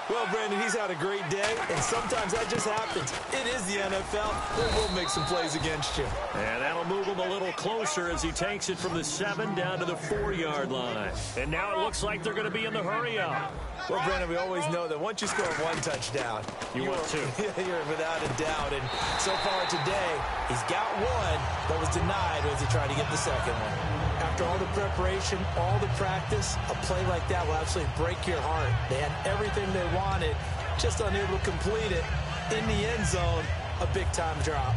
Well, Brandon, he's had a great day, and sometimes that just happens. It is the NFL. We'll make some plays against you. And that'll move him a little closer as he takes it from the 7 down to the 4-yard line. And now it looks like they're going to be in the hurry-up. Well, Brandon, we always know that once you score 1 touchdown, you want 2. You're without a doubt. And so far today, he's got 1, but was denied as he tried to get the second one. After all the preparation, all the practice, a play like that will absolutely break your heart. They had everything they wanted, just unable to complete it. In the end zone, a big-time drop.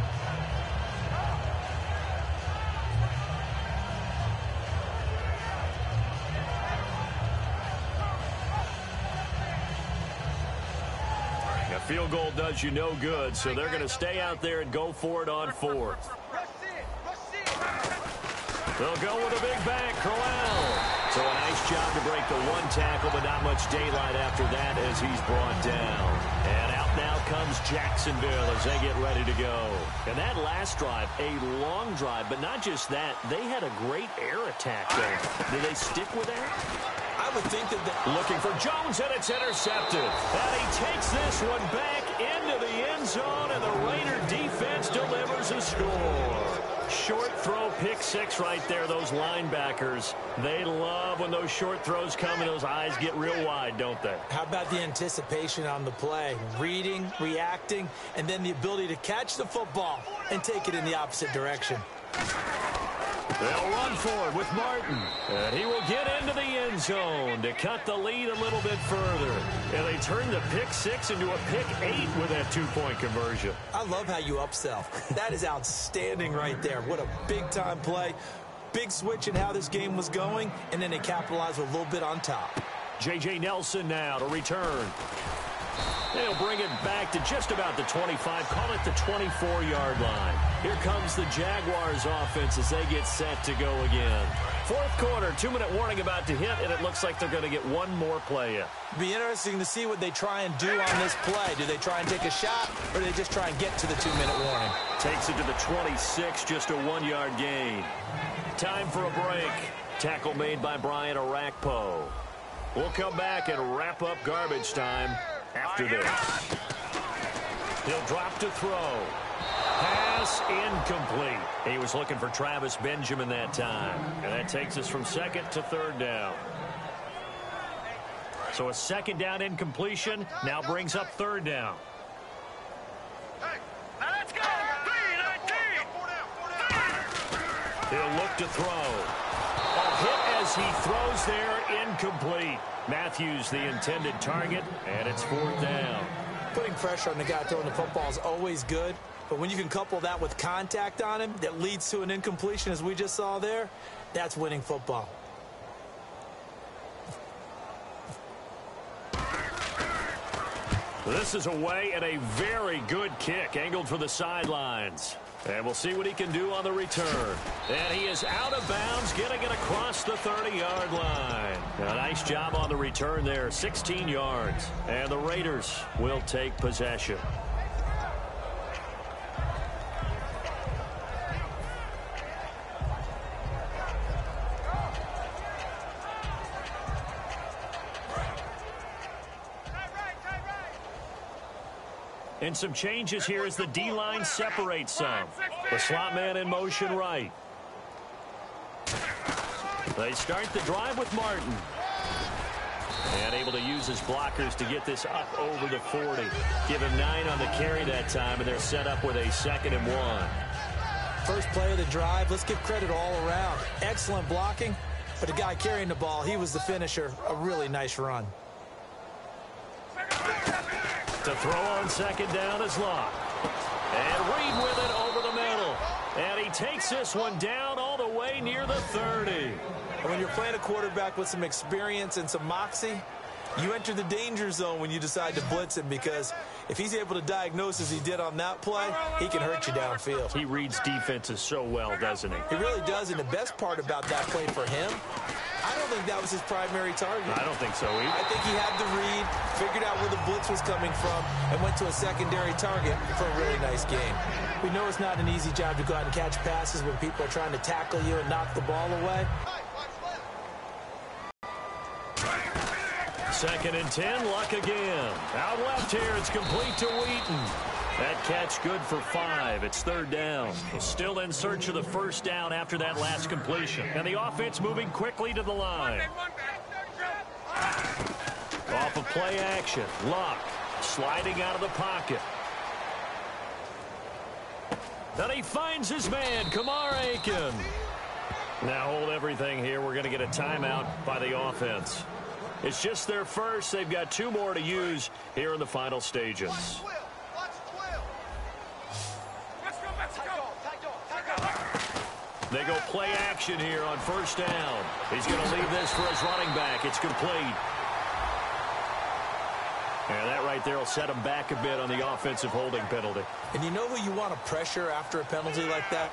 A field goal does you no good, so they're going to stay out there and go for it on 4th. They'll go with a big bang, Crowell. So a nice job to break the 1 tackle, but not much daylight after that as he's brought down. And out now comes Jacksonville as they get ready to go. And that last drive, a long drive, but not just that, they had a great air attack there. Did they stick with that? I would think that looking for Jones, and it's intercepted. And he takes this one back into the end zone, and the Raider defense delivers a score. short throw pick six right there. Those linebackers, they love when those short throws come and those eyes get real wide, don't they? How about the anticipation on the play? Reading, reacting, and then the ability to catch the football and take it in the opposite direction. They'll run forward with Martin. And he will get into the end zone to cut the lead a little bit further. And they turn the pick six into a pick 8 with that two-point conversion. I love how you upsell. That is outstanding right there. What a big-time play. Big switch in how this game was going, and then they capitalized with a little bit on top. J.J. Nelson now to return. They'll bring it back to just about the 25, call it the 24-yard line. Here comes the Jaguars offense as they get set to go again. Fourth quarter, 2-minute warning about to hit, and it looks like they're going to get one more play in. It'll be interesting to see what they try and do on this play. Do they try and take a shot, or do they just try and get to the 2-minute warning? Takes it to the 26, just a 1-yard gain. Time for a break. Tackle made by Brian Arakpo. We'll come back and wrap up garbage time after this. He'll drop to throw. Pass incomplete. He was looking for Travis Benjamin that time. And that takes us from second to third down. So a second down incompletion now brings up third down. Hey, now let's go. 3-19. He'll look to throw. A hit as he throws there, incomplete. Matthews the intended target, and it's fourth down. Putting pressure on the guy throwing the football is always good, but when you can couple that with contact on him that leads to an incompletion, as we just saw there, that's winning football. This is away and a very good kick, angled for the sidelines. And we'll see what he can do on the return. And he is out of bounds, getting it across the 30-yard line. A nice job on the return there, 16 yards. And the Raiders will take possession. And some changes here as the D-line separates some. The slot man in motion right. They start the drive with Martin. And able to use his blockers to get this up over the 40. Give him 9 on the carry that time, and they're set up with a 2nd and 1. First play of the drive, let's give credit all around. Excellent blocking, but the guy carrying the ball, he was the finisher. A really nice run. To throw on second down is Locke. And Reed with it over the middle. And he takes this one down all the way near the 30. And when you're playing a quarterback with some experience and some moxie, you enter the danger zone when you decide to blitz him, because if he's able to diagnose as he did on that play, he can hurt you downfield. He reads defenses so well, doesn't he? He really does, and the best part about that play for him, I don't think that was his primary target. I don't think so either. I think he had the read, figured out where the blitz was coming from, and went to a secondary target for a really nice game. We know it's not an easy job to go out and catch passes when people are trying to tackle you and knock the ball away. 2nd and 10, Luck again. Out left here, it's complete to Wheaton. That catch good for 5. It's third down. Still in search of the first down after that last completion. And the offense moving quickly to the line. Off of play action. Luck sliding out of the pocket. And he finds his man, Kamar Aiken. Now hold everything here. We're going to get a timeout by the offense. It's just their first. They've got 2 more to use here in the final stages. They go play action here on first down. He's going to leave this for his running back. It's complete. And that right there will set him back a bit on the offensive holding penalty. And you know who you want to pressure after a penalty like that?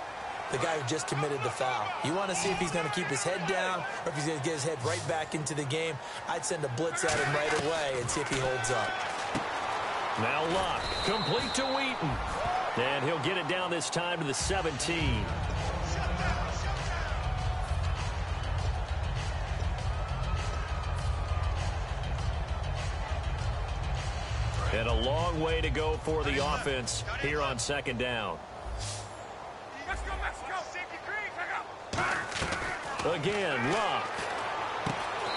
The guy who just committed the foul. You want to see if he's going to keep his head down or if he's going to get his head right back into the game. I'd send a blitz at him right away and see if he holds up. Now Luck, complete to Wheaton. And he'll get it down this time to the 17. And a long way to go for the offense here on second down. Let's go, Mexico. Again, Luck.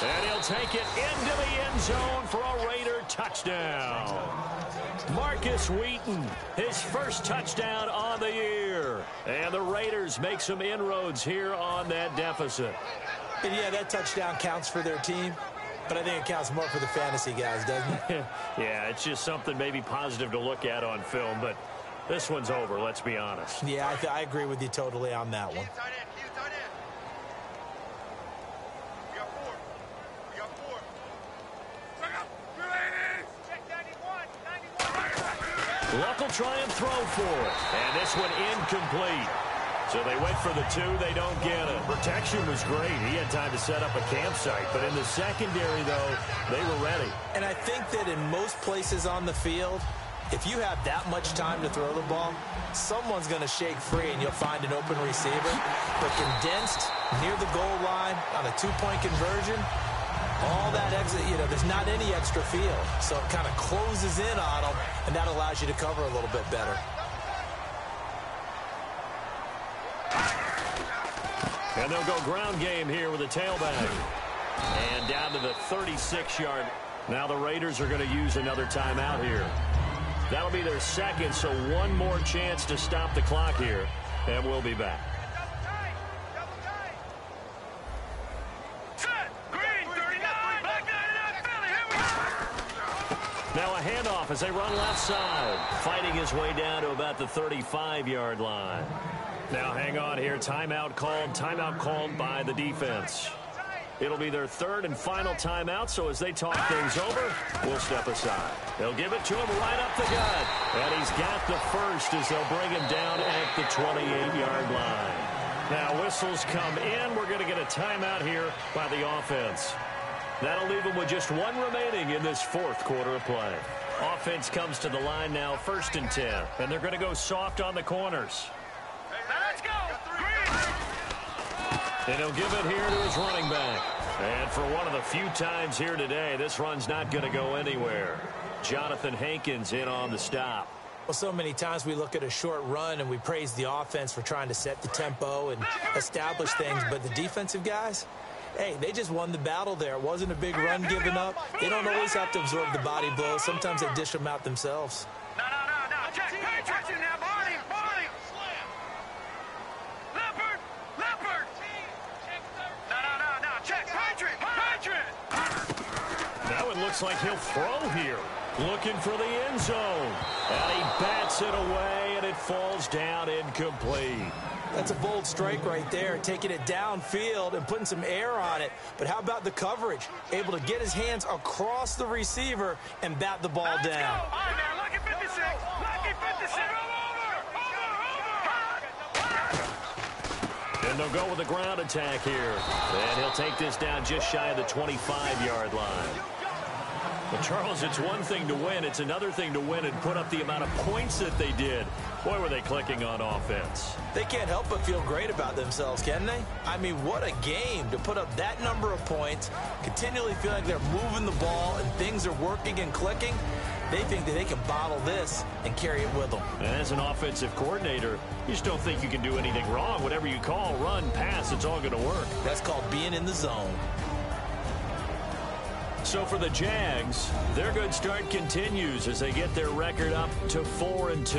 And he'll take it into the end zone for a Raider touchdown. Marcus Wheaton, his first touchdown on the year. And the Raiders make some inroads here on that deficit. And yeah, that touchdown counts for their team, but I think it counts more for the fantasy guys, doesn't it? Yeah, it's just something maybe positive to look at on film, but this one's over, let's be honest. Yeah, I agree with you totally on that one. Luck will try and throw for it. And this one incomplete. So they went for the two. They don't get it. Protection was great. He had time to set up a campsite. But in the secondary, though, they were ready. And I think that in most places on the field, if you have that much time to throw the ball, someone's going to shake free and you'll find an open receiver. But condensed near the goal line on a two-point conversion, all that exit, there's not any extra field. So it kind of closes in on them, and that allows you to cover a little bit better. And they'll go ground game here with a tailback. And down to the 36-yard. Now the Raiders are going to use another timeout here. That'll be their second, so one more chance to stop the clock here. And we'll be back. Now a handoff as they run left side. Fighting his way down to about the 35-yard line. Now hang on here. Timeout called by the defense. It'll be their third and final timeout, so as they talk things over, we'll step aside. They'll give it to him right up the gut. And he's got the first as they'll bring him down at the 28-yard line. Now whistles come in. We're going to get a timeout here by the offense. That'll leave them with just one remaining in this fourth quarter of play. Offense comes to the line now, 1st and 10. And they're going to go soft on the corners. Let's go! And he'll give it here to his running back. And for one of the few times here today, this run's not going to go anywhere. Jonathan Hankins in on the stop. Well, so many times we look at a short run and we praise the offense for trying to set the tempo and establish things, but the defensive guys, hey, they just won the battle there. It wasn't a big run given up. They don't always have to absorb the body blows. Sometimes they dish them out themselves. No. Check. Patrick in now. Body. Leopard. No. Check. Patrick. Now it looks like he'll throw here. Looking for the end zone. And he bats it away, and it falls down incomplete. That's a bold strike right there, taking it downfield and putting some air on it. But how about the coverage? Able to get his hands across the receiver and bat the ball down. All right, man. Lucky 56. And they'll go with a ground attack here. And he'll take this down just shy of the 25-yard line. But, Charles, it's one thing to win. It's another thing to win and put up the amount of points that they did. Boy, were they clicking on offense. They can't help but feel great about themselves, can they? I mean, what a game to put up that number of points, continually feel like they're moving the ball and things are working and clicking. They think that they can bottle this and carry it with them. And as an offensive coordinator, you just don't think you can do anything wrong. Whatever you call, run, pass, it's all going to work. That's called being in the zone. So for the Jags, their good start continues as they get their record up to 4-2.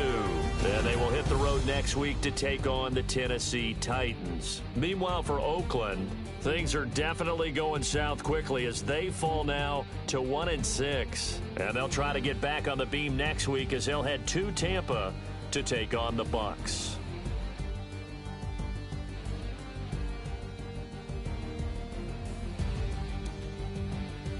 Then they will hit the road next week to take on the Tennessee Titans. Meanwhile, for Oakland, things are definitely going south quickly as they fall now to 1-6. And they'll try to get back on the beam next week as they'll head to Tampa to take on the Bucs.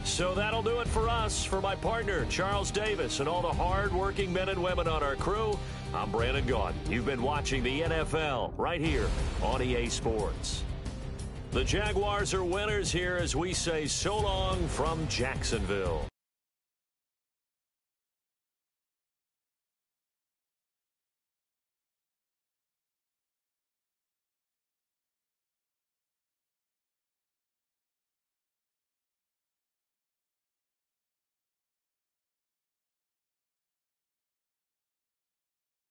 So that'll do it for us. For my partner, Charles Davis, and all the hard-working men and women on our crew, I'm Brandon Gaudin. You've been watching the NFL right here on EA Sports. The Jaguars are winners here as we say so long from Jacksonville.